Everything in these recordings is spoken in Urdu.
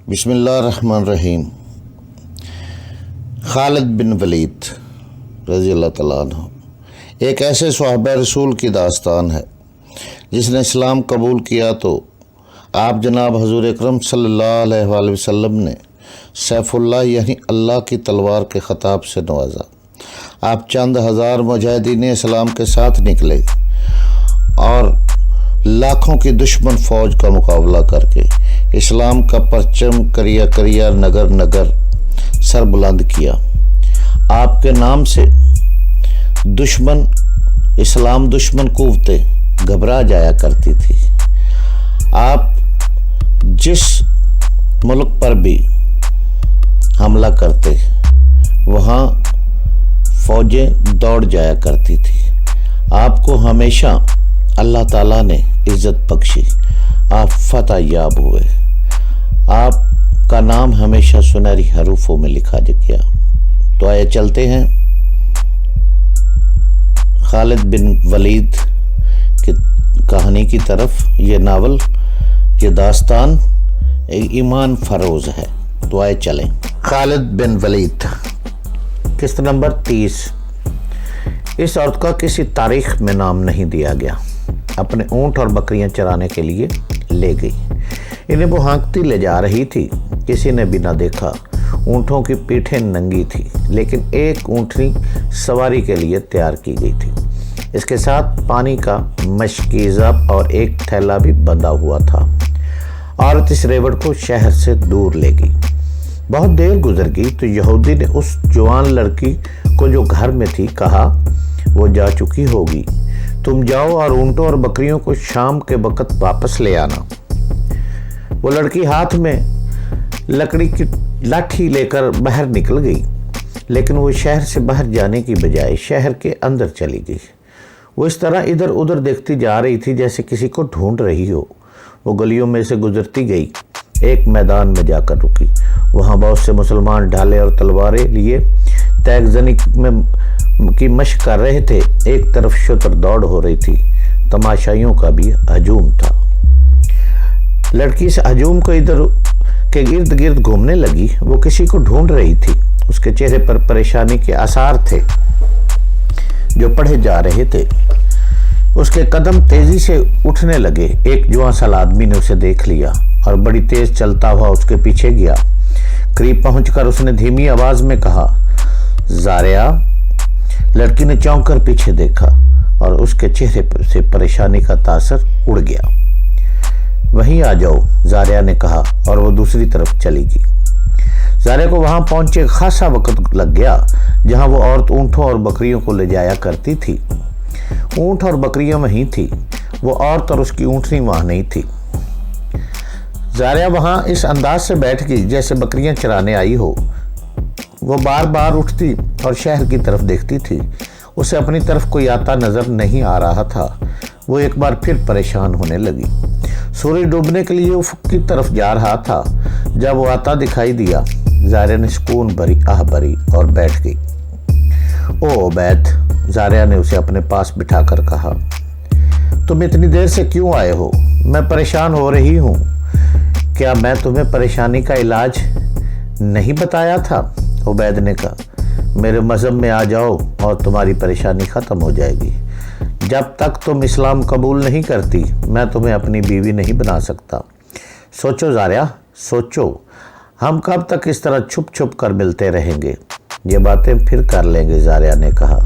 بسم اللہ الرحمن الرحیم۔ خالد بن ولید رضی اللہ تعالیٰ عنہ ایک ایسے صحابہ رسول کی داستان ہے جس نے اسلام قبول کیا تو آپ جناب حضور اکرم صلی اللہ علیہ وآلہ وسلم نے سیف اللہ یعنی اللہ کی تلوار کے خطاب سے نوازا۔ آپ چند ہزار مجاہدین اسلام کے ساتھ نکلے اور لاکھوں کی دشمن فوج کا مقابلہ کر کے اسلام کا پرچم کریا کریا نگر نگر سر بلند کیا۔ آپ کے نام سے دشمن اسلام دشمن قوتیں گھبرا جایا کرتی تھی۔ آپ جس ملک پر بھی حملہ کرتے وہاں فوجیں دوڑ جایا کرتی تھی۔ آپ کو ہمیشہ اللہ تعالیٰ نے عزت بخشی، آپ فتح یاب ہوئے، آپ کا نام ہمیشہ سنہری حروفوں میں لکھا گیا۔ تو آئے چلتے ہیں خالد بن ولید کی کہانی کی طرف۔ یہ ناول، یہ داستان ایمان فروز ہے۔ تو آئے چلیں۔ خالد بن ولید، قسط نمبر 30۔ اس عورت کا کسی تاریخ میں نام نہیں دیا گیا۔ اپنے اونٹ اور بکریاں چرانے کے لیے لے گئی۔ انہیں وہ ہانکتی لے جا رہی تھی، کسی نے بھی نہ دیکھا۔ اونٹوں کی پیٹھیں ننگی تھی، لیکن ایک اونٹنی سواری کے لیے تیار کی گئی تھی۔ اس کے ساتھ پانی کا مشکیزہ اور ایک تھیلا بھی بندھا ہوا تھا۔ عورت اس ریوڑ کو شہر سے دور لے گئی۔ بہت دیر گزر گئی تو یہودی نے اس جوان لڑکی کو جو گھر میں تھی کہا، وہ جا چکی ہوگی، تم جاؤ اور اونٹوں اور بکریوں کو شام کے وقت واپس لے آنا۔ وہ لڑکی ہاتھ میں لکڑی کی لاٹھی لے کر باہر نکل گئی، لیکن وہ شہر سے باہر جانے کی بجائے شہر کے اندر چلی گئی۔ وہ اس طرح ادھر ادھر دیکھتی جا رہی تھی جیسے کسی کو ڈھونڈ رہی ہو۔ وہ گلیوں میں سے گزرتی گئی، ایک میدان میں جا کر رکی۔ وہاں بہت سے مسلمان ڈھالے اور تلواریں لیے تیگ زنی کی مشق کر رہے تھے۔ ایک طرف شتر دوڑ ہو رہی تھی، تماشائیوں کا بھی ہجوم تھا۔ لڑکی اس ہجوم کو ادھر کے ارد گرد گھومنے لگی۔ وہ کسی کو ڈھونڈ رہی تھی۔ اس کے چہرے پر پریشانی کے آثار تھے جو پڑھے جا رہے تھے۔ اس کے قدم تیزی سے اٹھنے لگے۔ ایک جوان سال آدمی نے اسے دیکھ لیا اور بڑی تیز چلتا ہوا اس کے پیچھے گیا۔ قریب پہنچ کر اس نے دھیمی آواز میں کہا، زاریہ۔ لڑکی نے چونک کر پیچھے دیکھا اور اس کے چہرے سے پریشانی کا تاثر اڑ گیا۔ وہیں آ جاؤ، زاریہ نے کہا اور وہ دوسری طرف چلی گئی۔ زاریہ کو وہاں پہنچے خاصا وقت لگ گیا جہاں وہ عورت اونٹوں اور بکریوں کو لے جایا کرتی تھی۔ اونٹ اور بکریاں وہیں تھی، وہ عورت اور اس کی اونٹنی وہاں نہیں تھی۔ زاریہ وہاں اس انداز سے بیٹھ گئی جیسے بکریاں چرانے آئی ہو۔ وہ بار بار اٹھتی اور شہر کی طرف دیکھتی تھی۔ اسے اپنی طرف کوئی آتا نظر نہیں آ رہا تھا۔ وہ ایک بار پھر پریشان ہونے لگی۔ سورج ڈوبنے کے لیے افق کی طرف جا رہا تھا جب وہ آتا دکھائی دیا۔ زاریہ نے سکون بھری آہ بھری اور بیٹھ گئی۔ او عبید، زاریہ نے اسے اپنے پاس بٹھا کر کہا، تم اتنی دیر سے کیوں آئے ہو؟ میں پریشان ہو رہی ہوں۔ کیا میں تمہیں پریشانی کا علاج نہیں بتایا تھا؟ عبید نے کہا، میرے مذہب میں آ جاؤ اور تمہاری پریشانی ختم ہو جائے گی۔ جب تک تم اسلام قبول نہیں کرتی میں تمہیں اپنی بیوی نہیں بنا سکتا۔ سوچو زاریہ، سوچو، ہم کب تک اس طرح چھپ چھپ کر ملتے رہیں گے؟ یہ باتیں پھر کر لیں گے، زاریہ نے کہا۔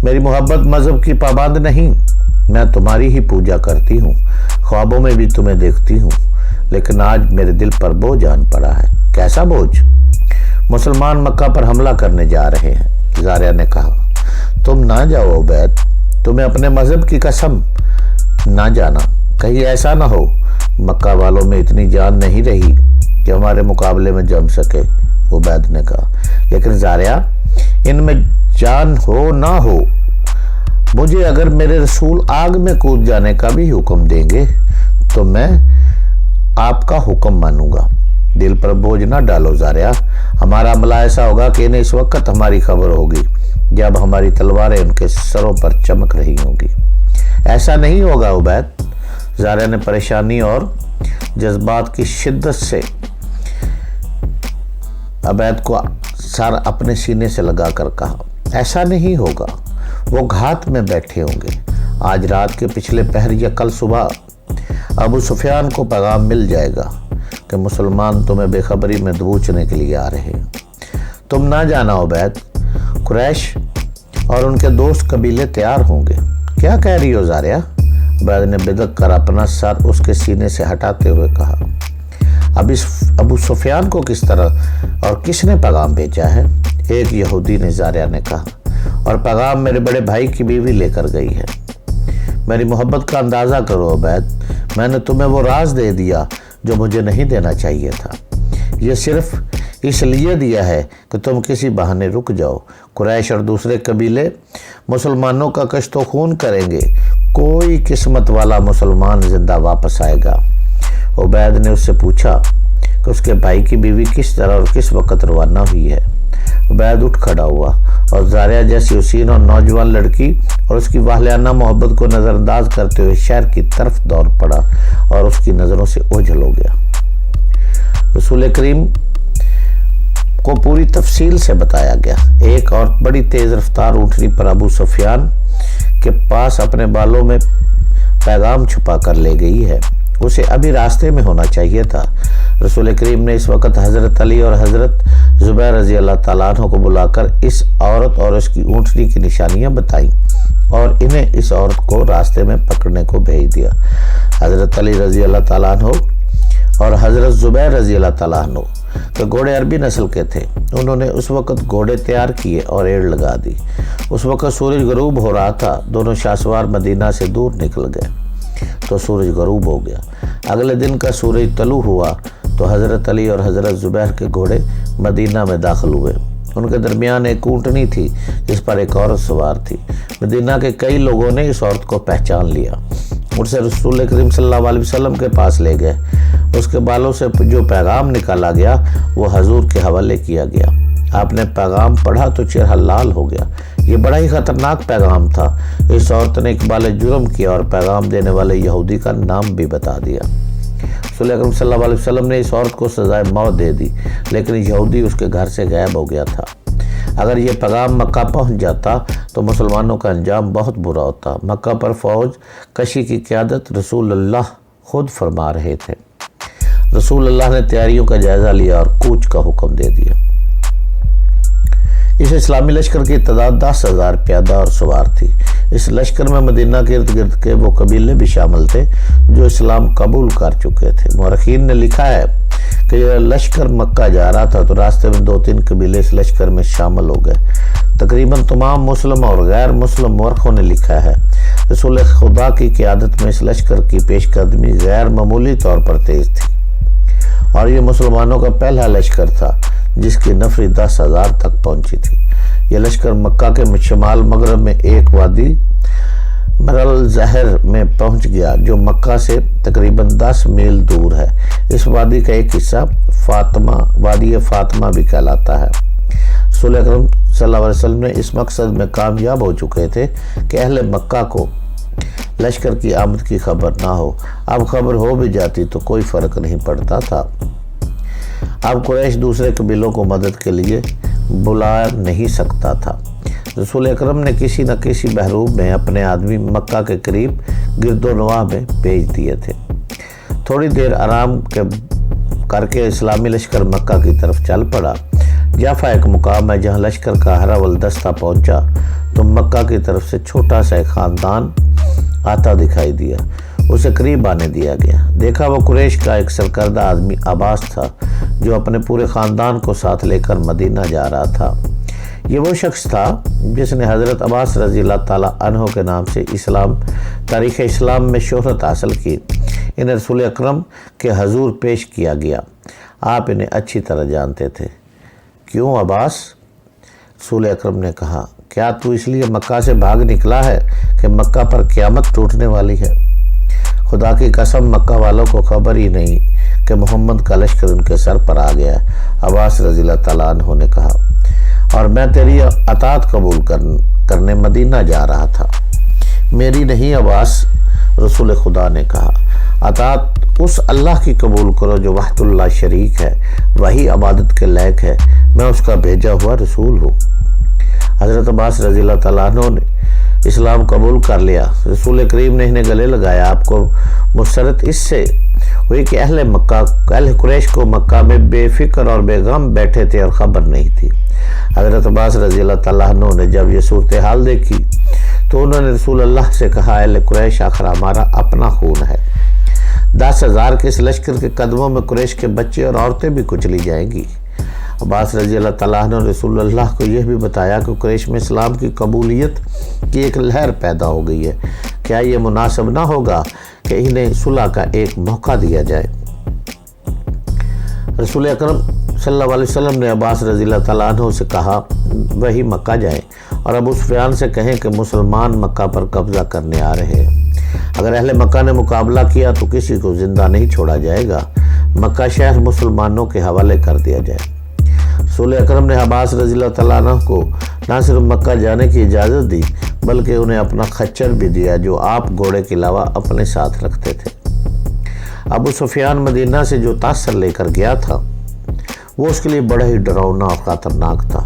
میری محبت مذہب کی پابند نہیں، میں تمہاری ہی پوجا کرتی ہوں، خوابوں میں بھی تمہیں دیکھتی ہوں، لیکن آج میرے دل پر بوجھ آن پڑا ہے۔ کیسا بوجھ؟ مسلمان مکہ پر حملہ کرنے جا رہے ہیں، زاریہ نے کہا۔ تم نہ جاؤ عبید، تمہیں اپنے مذہب کی قسم، نہ جانا، کہیں ایسا نہ ہو مکہ والوں میں اتنی جان نہیں رہی کہ ہمارے مقابلے میں جم سکے، عبید نے کہا۔ لیکن زاریہ، ان میں جان ہو نہ ہو، مجھے اگر میرے رسول آگ میں کود جانے کا بھی حکم دیں گے تو میں آپ کا حکم مانوں گا۔ دل پر بوجھ نہ ڈالو زاریہ، ہمارا عملہ ایسا ہوگا کہ انہیں اس وقت ہماری خبر ہوگی جب ہماری تلواریں ان کے سروں پر چمک رہی ہوں گی۔ ایسا نہیں ہوگا عبید، زاریہ نے پریشانی اور جذبات کی شدت سے عبید کو سر اپنے سینے سے لگا کر کہا، ایسا نہیں ہوگا، وہ گھات میں بیٹھے ہوں گے۔ آج رات کے پچھلے پہر یا کل صبح ابو سفیان کو پیغام مل جائے گا کہ مسلمان تمہیں بے خبری میں دبوچنے کے لیے آ رہے ہیں۔ تم نہ جانا عبید، قریش اور ان کے دوست قبیلے تیار ہوں گے۔ کیا کہہ رہی ہو زاریہ؟ عبید نے بدک کر اپنا سر اس کے سینے سے ہٹاتے ہوئے کہا، اب اس ابو سفیان کو کس طرح اور کس نے پیغام بھیجا ہے؟ ایک یہودی نے، زاریہ نے کہا، اور پیغام میرے بڑے بھائی کی بیوی لے کر گئی ہے۔ میری محبت کا اندازہ کرو عبید، میں نے تمہیں وہ راز دے دیا جو مجھے نہیں دینا چاہیے تھا۔ یہ صرف اس لیے دیا ہے کہ تم کسی بہانے رک جاؤ۔ قریش اور دوسرے قبیلے مسلمانوں کا کشت و خون کریں گے، کوئی قسمت والا مسلمان زندہ واپس آئے گا۔ عبید نے اس سے پوچھا کہ اس کے بھائی کی بیوی کس طرح اور کس وقت روانہ ہوئی ہے۔ عبید اٹھ کھڑا ہوا اور زاریہ جیسی حسین اور نوجوان لڑکی اور اس کی واہلانہ محبت کو نظر انداز کرتے ہوئے شہر کی طرف دوڑ پڑا اور اس کی نظروں سے اوجھل ہو گیا۔ رسول کریم کو پوری تفصیل سے بتایا گیا۔ ایک عورت بڑی تیز رفتار اونٹنی پر ابو سفیان کے پاس اپنے بالوں میں پیغام چھپا کر لے گئی ہے، اسے ابھی راستے میں ہونا چاہیے تھا۔ رسول کریم نے اس وقت حضرت علی اور حضرت زبیر رضی اللہ تعالیٰ عنہ کو بلا کر اس عورت اور اس کی اونٹنی کی نشانیاں بتائیں اور انہیں اس عورت کو راستے میں پکڑنے کو بھیج دیا۔ حضرت علی رضی اللہ تعالیٰ عنہ اور حضرت زبیر رضی اللہ تعالیٰ عنہ کہ گھوڑے عربی نسل کے تھے، انہوں نے اس وقت گھوڑے تیار کیے اور ایڑ لگا دی۔ اس وقت سورج غروب ہو رہا تھا، دونوں شاہسوار مدینہ سے دور نکل گئے تو سورج غروب ہو گیا۔ اگلے دن کا سورج طلوع ہوا تو حضرت علی اور حضرت زبیر کے گھوڑے مدینہ میں داخل ہوئے۔ ان کے درمیان ایک اونٹنی تھی جس پر ایک عورت سوار تھی۔ مدینہ کے کئی لوگوں نے اس عورت کو پہچان لیا، اسے رسول کریم صلی اللہ علیہ وسلم کے پاس لے گئے۔ اس کے بالوں سے جو پیغام نکالا گیا وہ حضور کے حوالے کیا گیا۔ آپ نے پیغام پڑھا تو چہرہ لال ہو گیا۔ یہ بڑا ہی خطرناک پیغام تھا۔ اس عورت نے اقبال جرم کیا اور پیغام دینے والے یہودی کا نام بھی بتا دیا۔ رسول اکرم صلی اللہ علیہ وسلم نے اس عورت کو سزائے موت دے دی، لیکن یہودی اس کے گھر سے غائب ہو گیا تھا۔ اگر یہ پیغام مکہ پہنچ جاتا تو مسلمانوں کا انجام بہت برا ہوتا۔ مکہ پر فوج کشی کی قیادت رسول اللہ خود فرما رہے تھے۔ رسول اللہ نے تیاریوں کا جائزہ لیا اور کوچ کا حکم دے دیا۔ اس اسلامی لشکر کی تعداد 10,000 پیادہ اور سوار تھی۔ اس لشکر میں مدینہ کے ارد گرد کے وہ قبیلے بھی شامل تھے جو اسلام قبول کر چکے تھے۔ مورخین نے لکھا ہے کہ یہ لشکر مکہ جا رہا تھا تو راستے میں 2-3 قبیلے اس لشکر میں شامل ہو گئے۔ تقریباً تمام مسلم اور غیر مسلم مورخوں نے لکھا ہے رسول خدا کی قیادت میں اس لشکر کی پیش قدمی غیر معمولی طور پر تیز تھی، اور یہ مسلمانوں کا پہلا لشکر تھا جس کی نفری 10,000 تک پہنچی تھی۔ یہ لشکر مکہ کے شمال مغرب میں ایک وادی مرل زہر میں پہنچ گیا جو مکہ سے تقریباً 10 میل دور ہے۔ اس وادی کا ایک حصہ وادی فاطمہ بھی کہلاتا ہے۔ رسول اکرم صلی اللہ علیہ وسلم نے اس مقصد میں کامیاب ہو چکے تھے کہ اہل مکہ کو لشکر کی آمد کی خبر نہ ہو۔ اب خبر ہو بھی جاتی تو کوئی فرق نہیں پڑتا تھا۔ اب قریش دوسرے قبیلوں کو مدد کے لیے بلا نہیں سکتا تھا۔ رسول اکرم نے کسی نہ کسی بحروب میں اپنے آدمی مکہ کے قریب گرد و نواح میں بھیج دیے تھے۔ تھوڑی دیر آرام کر کے اسلامی لشکر مکہ کی طرف چل پڑا۔ جعفہ ایک مقام ہے جہاں لشکر کا ہرا دستہ پہنچا تو مکہ کی طرف سے چھوٹا سا ایک خاندان آتا دکھائی دیا۔ اسے قریب آنے دیا گیا۔ دیکھا وہ قریش کا ایک سرکردہ آدمی عباس تھا جو اپنے پورے خاندان کو ساتھ لے کر مدینہ جا رہا تھا۔ یہ وہ شخص تھا جس نے حضرت عباس رضی اللہ تعالیٰ عنہ کے نام سے تاریخ اسلام میں شہرت حاصل کی۔ انہیں رسول اکرم کے حضور پیش کیا گیا۔ آپ انہیں اچھی طرح جانتے تھے۔ کیوں عباس؟ رسول اکرم نے کہا، کیا تو اس لیے مکہ سے بھاگ نکلا ہے کہ مکہ پر قیامت ٹوٹنے والی ہے؟ خدا کی قسم مکہ والوں کو خبر ہی نہیں کہ محمد کا لشکر ان کے سر پر آ گیا ہے۔ عباس رضی اللہ تعالیٰ عنہ نے کہا، اور میں تیری اطاعت قبول کرنے مدینہ جا رہا تھا۔ میری نہیں عباس، رسول خدا نے کہا، اطاعت اس اللہ کی قبول کرو جو وحدہ اللہ شریک ہے، وہی عبادت کے لائق ہے۔ میں اس کا بھیجا ہوا رسول ہوں۔ حضرت عباس رضی اللہ تعالیٰ عنہ نے اسلام قبول کر لیا۔ رسول کریم نے انہیں گلے لگایا۔ آپ کو مسرت اس سے ہوئی کہ اہل قریش کو مکہ میں بے فکر اور بے غم بیٹھے تھے اور خبر نہیں تھی۔ حضرت عباس رضی اللہ تعالیٰ عنہ نے جب یہ صورتحال دیکھی تو انہوں نے رسول اللہ سے کہا، اہل قریش آخر ہمارا اپنا خون ہے، 10,000 کے اس لشکر کے قدموں میں قریش کے بچے اور عورتیں بھی کچلی جائیں گی۔ عباس رضی اللہ تعالیٰ عنہ نے رسول اللہ کو یہ بھی بتایا کہ قریش میں اسلام کی قبولیت کی ایک لہر پیدا ہو گئی ہے، کیا یہ مناسب نہ ہوگا کہ انہیں صلح کا ایک موقع دیا جائے۔ رسول اکرم صلی اللہ علیہ وسلم نے عباس رضی اللہ تعالیٰ عنہ سے کہا، وہی مکہ جائیں اور ابو سفیان سے کہیں کہ مسلمان مکہ پر قبضہ کرنے آ رہے ہیں، اگر اہل مکہ نے مقابلہ کیا تو کسی کو زندہ نہیں چھوڑا جائے گا، مکہ شہر مسلمانوں کے حوالے کر دیا جائے۔ رسول اکرم نے عباس رضی اللہ تعالیٰ عنہ کو نہ صرف مکہ جانے کی اجازت دی بلکہ انہیں اپنا خچر بھی دیا جو آپ گھوڑے کے علاوہ اپنے ساتھ رکھتے تھے۔ ابو سفیان مدینہ سے جو تاثر لے کر گیا تھا وہ اس کے لیے بڑا ہی ڈراؤنا اور خطرناک تھا۔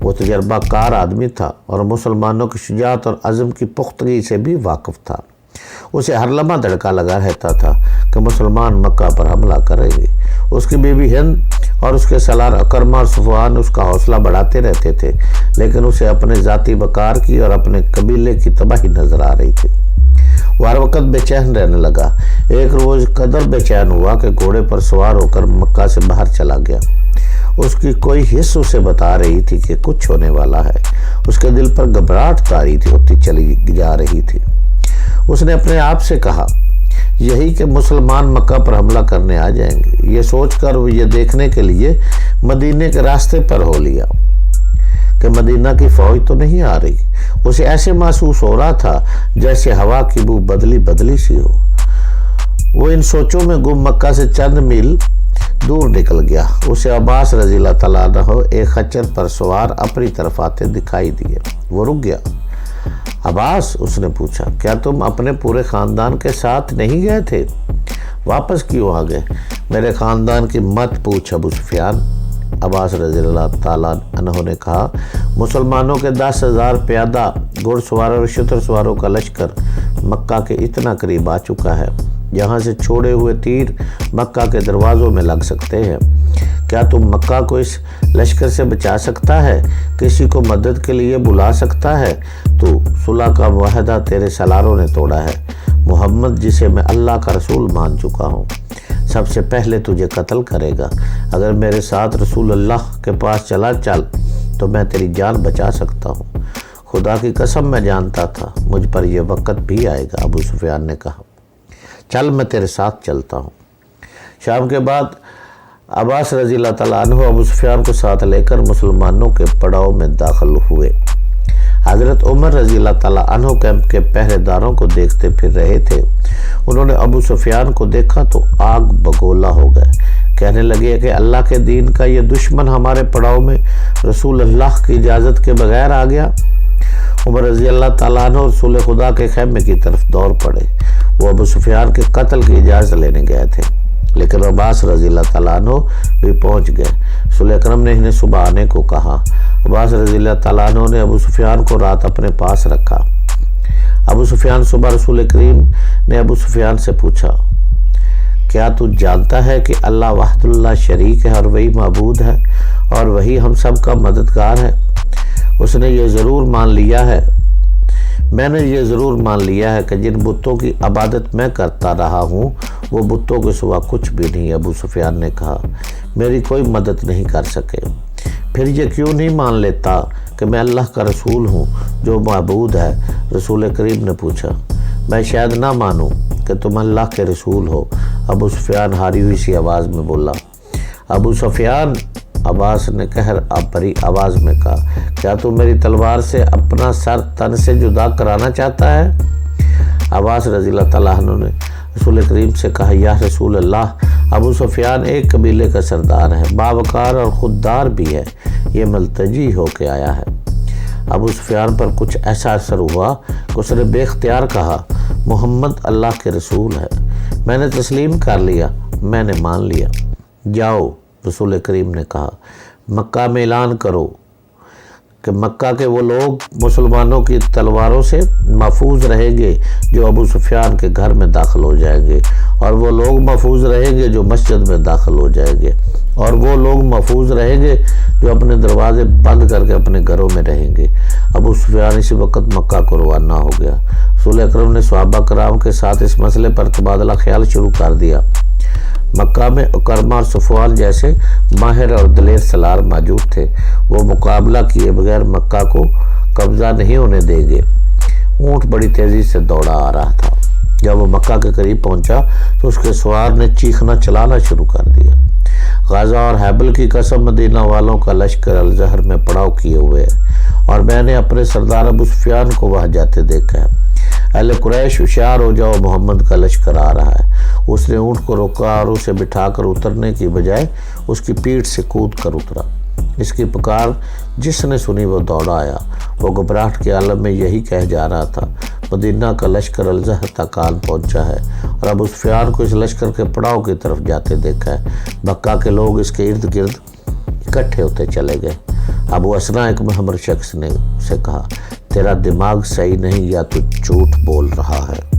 وہ تجربہ کار آدمی تھا اور مسلمانوں کی شجاعت اور عزم کی پختگی سے بھی واقف تھا۔ اسے ہر لمحہ دھڑکا لگا رہتا تھا کہ مسلمان مکہ پر حملہ کریں گے۔ اس کی بیوی ہند اور اس کے سالار اکرمہ اور صفوان اس کا حوصلہ بڑھاتے رہتے تھے، لیکن اسے اپنے ذاتی وقار کی اور اپنے قبیلے کی تباہی نظر آ رہی تھی۔ وہ ہر وقت بے چین رہنے لگا۔ ایک روز قدر بے چین ہوا کہ گھوڑے پر سوار ہو کر مکہ سے باہر چلا گیا۔ اس کی کوئی حس اسے بتا رہی تھی کہ کچھ ہونے والا ہے۔ اس کے دل پر گھبراہٹ طاری ہوتی چلی جا رہی تھی۔ اس نے اپنے آپ سے کہا، یہی کہ مسلمان مکہ پر حملہ کرنے آ جائیں گے۔ یہ سوچ کر وہ یہ دیکھنے کے لیے مدینے کے راستے پر ہو لیا کہ مدینہ کی فوج تو نہیں آ رہی۔ اسے ایسے محسوس ہو رہا تھا جیسے ہوا کی بو بدلی سی ہو۔ وہ ان سوچوں میں گم مکہ سے چند میل دور نکل گیا۔ اسے عباس رضی اللہ تعالیٰ عنہ ایک خچر پر سوار اپنی طرف آتے دکھائی دیے۔ وہ رک گیا۔ عباس، اس نے پوچھا، کیا تم اپنے پورے خاندان کے ساتھ نہیں گئے تھے؟ واپس کیوں آ گئے؟ میرے خاندان کی مت پوچھ ابو سفیان۔ عباس رضی اللہ تعالیٰ عنہ نے کہا، مسلمانوں کے 10,000 پیادہ گھڑ سواروں اور شتر سواروں کا لشکر مکہ کے اتنا قریب آ چکا ہے، یہاں سے چھوڑے ہوئے تیر مکہ کے دروازوں میں لگ سکتے ہیں۔ کیا تم مکہ کو اس لشکر سے بچا سکتا ہے؟ کسی کو مدد کے لیے بلا سکتا ہے؟ تو صلح کا معاہدہ تیرے سالاروں نے توڑا ہے۔ محمد، جسے میں اللہ کا رسول مان چکا ہوں، سب سے پہلے تجھے قتل کرے گا۔ اگر میرے ساتھ رسول اللہ کے پاس چل تو میں تیری جان بچا سکتا ہوں۔ خدا کی قسم میں جانتا تھا مجھ پر یہ وقت بھی آئے گا، ابو سفیان نے کہا۔ چل، میں تیرے ساتھ چلتا ہوں۔ شام کے بعد عباس رضی اللہ تعالیٰ عنہ ابو سفیان کو ساتھ لے کر مسلمانوں کے پڑاؤ میں داخل ہوئے۔ حضرت عمر رضی اللہ تعالیٰ عنہ کیمپ کے پہرے داروں کو دیکھتے پھر رہے تھے۔ انہوں نے ابو سفیان کو دیکھا تو آگ بگولا ہو گئے۔ کہنے لگے کہ اللہ کے دین کا یہ دشمن ہمارے پڑاؤ میں رسول اللہ کی اجازت کے بغیر آ گیا۔ عمر رضی اللہ تعالیٰ عنہ رسول خدا کے خیمے کی طرف دوڑ پڑے۔ وہ ابو سفیان کے قتل کی اجازت لینے گئے تھے، لیکن عباس رضی اللہ تعالیٰ عنہ بھی پہنچ گئے۔ رسول اکرم نے انہیں صبح آنے کو کہا۔ عباس رضی اللہ تعالیٰ عنہ نے ابو سفیان کو رات اپنے پاس رکھا۔ ابو سفیان صبح رسول کریم نے ابو سفیان سے پوچھا، کیا تو جانتا ہے کہ اللہ وحد اللہ شریک ہے اور وہی معبود ہے اور وہی ہم سب کا مددگار ہے؟ اس نے یہ ضرور مان لیا ہے میں نے یہ ضرور مان لیا ہے کہ جن بتوں کی عبادت میں کرتا رہا ہوں وہ بتوں کے سوا کچھ بھی نہیں۔ ابو سفیان نے کہا، میری کوئی مدد نہیں کر سکے۔ پھر یہ کیوں نہیں مان لیتا کہ میں اللہ کا رسول ہوں جو معبود ہے؟ رسول کریم نے پوچھا، میں شاید نہ مانوں کہ تم اللہ کے رسول ہو۔ ابو سفیان ہاری ہوئی سی آواز میں بولا۔ ابو سفیان، عباس نے قہر بھری آواز میں کہا، کیا تو میری تلوار سے اپنا سر تن سے جدا کرانا چاہتا ہے؟ عباس رضی اللہ تعالیٰ عنہ نے رسول کریم سے کہا، یا رسول اللہ، ابو سفیان ایک قبیلے کا سردار ہے، باوقار اور خوددار بھی ہے، یہ ملتجی ہو کے آیا ہے۔ ابو سفیان پر کچھ ایسا اثر ہوا کہ اس نے بے اختیار کہا، محمد اللہ کے رسول ہے۔ میں نے تسلیم کر لیا، میں نے مان لیا۔ جاؤ، رسول کریم نے کہا، مکہ میں اعلان کرو کہ مکہ کے وہ لوگ مسلمانوں کی تلواروں سے محفوظ رہیں گے جو ابو سفیان کے گھر میں داخل ہو جائیں گے، اور وہ لوگ محفوظ رہیں گے جو مسجد میں داخل ہو جائیں گے، اور وہ لوگ محفوظ رہیں گے جو اپنے دروازے بند کر کے اپنے گھروں میں رہیں گے۔ ابو سفیان اسی وقت مکہ کو روانہ ہو گیا۔ رسول اکرم نے صحابہ کرام کے ساتھ اس مسئلے پر تبادلہ خیال شروع کر دیا۔ مکہ میں اکرمہ اور صفوان جیسے ماہر اور دلیر سالار موجود تھے، وہ مقابلہ کیے بغیر مکہ کو قبضہ نہیں ہونے دیں گے۔ اونٹ بڑی تیزی سے دوڑا آ رہا تھا۔ جب وہ مکہ کے قریب پہنچا تو اس کے سوار نے چیخنا چلانا شروع کر دیا، غازہ اور حیبل کی قسم، مدینہ والوں کا لشکر الزہر میں پڑاؤ کیے ہوئے ہے اور میں نے اپنے سردار ابو سفیان کو وہاں جاتے دیکھا ہے۔ اہل قریش ہوشیار ہو جاؤ، محمد کا لشکر آ رہا ہے۔ اس نے اونٹ کو روکا اور اسے بٹھا کر اترنے کی بجائے اس کی پیٹھ سے کود کر اترا۔ اس کی پکار جس نے سنی وہ دوڑا آیا۔ وہ گھبراہٹ کے عالم میں یہی کہہ جا رہا تھا، مدینہ کا لشکر الزہر تک آن پہنچا ہے اور ابو سفیان کو اس لشکر کے پڑاؤ کی طرف جاتے دیکھا ہے۔ مکہ کے لوگ اس کے ارد گرد اکٹھے ہوتے چلے گئے۔ ابو اسنا ایک مہمر شخص نے اسے کہا، تیرا دماغ صحیح نہیں یا تو جھوٹ بول رہا ہے۔